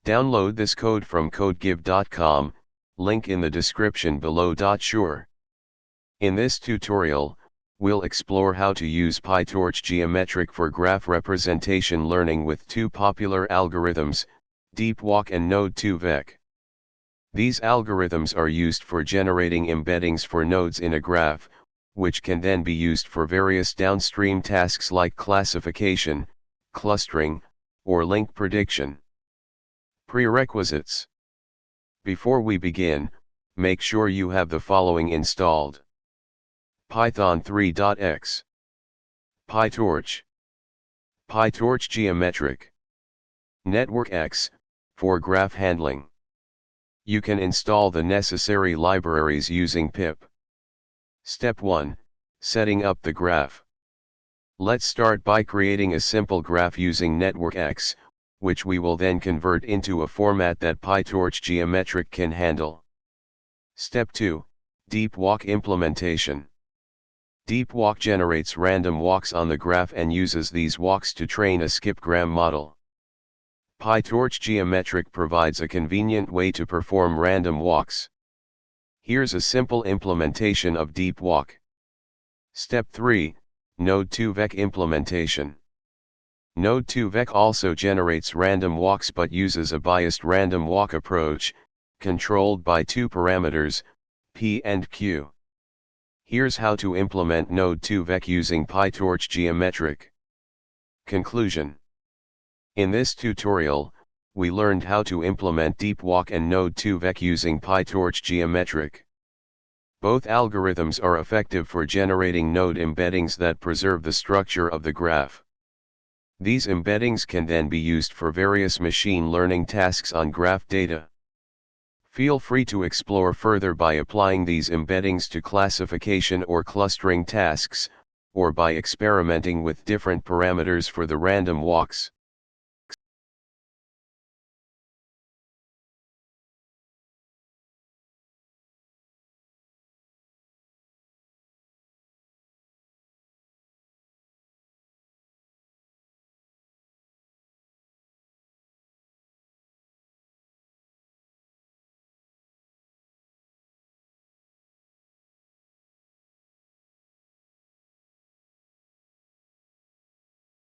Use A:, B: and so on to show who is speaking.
A: Download this code from codegive.com, link in the description below. Sure. In this tutorial, we'll explore how to use Pytorch geometric for graph representation learning with two popular algorithms, DeepWalk and node2vec. These algorithms are used for generating embeddings for nodes in a graph, which can then be used for various downstream tasks like classification, clustering, or link prediction. Prerequisites. Before we begin, make sure you have the following installed: Python 3.x, Pytorch, Pytorch geometric, networkx, for graph handling. You can install the necessary libraries using pip. Step 1. Setting up the graph. Let's start by creating a simple graph using networkx, which we will then convert into a format that Pytorch geometric can handle. Step 2. DeepWalk implementation. DeepWalk generates random walks on the graph and uses these walks to train a skipgram model. Pytorch geometric provides a convenient way to perform random walks. Here's a simple implementation of DeepWalk. Step 3. Node2vec implementation. Node2vec also generates random walks but uses a biased random walk approach, controlled by two parameters, p and q. Here's how to implement node2vec using Pytorch geometric. Conclusion. In this tutorial, we learned how to implement DeepWalk and node2vec using Pytorch geometric. Both algorithms are effective for generating node embeddings that preserve the structure of the graph. These embeddings can then be used for various machine learning tasks on graph data. Feel free to explore further by applying these embeddings to classification or clustering tasks, or by experimenting with different parameters for the random walks.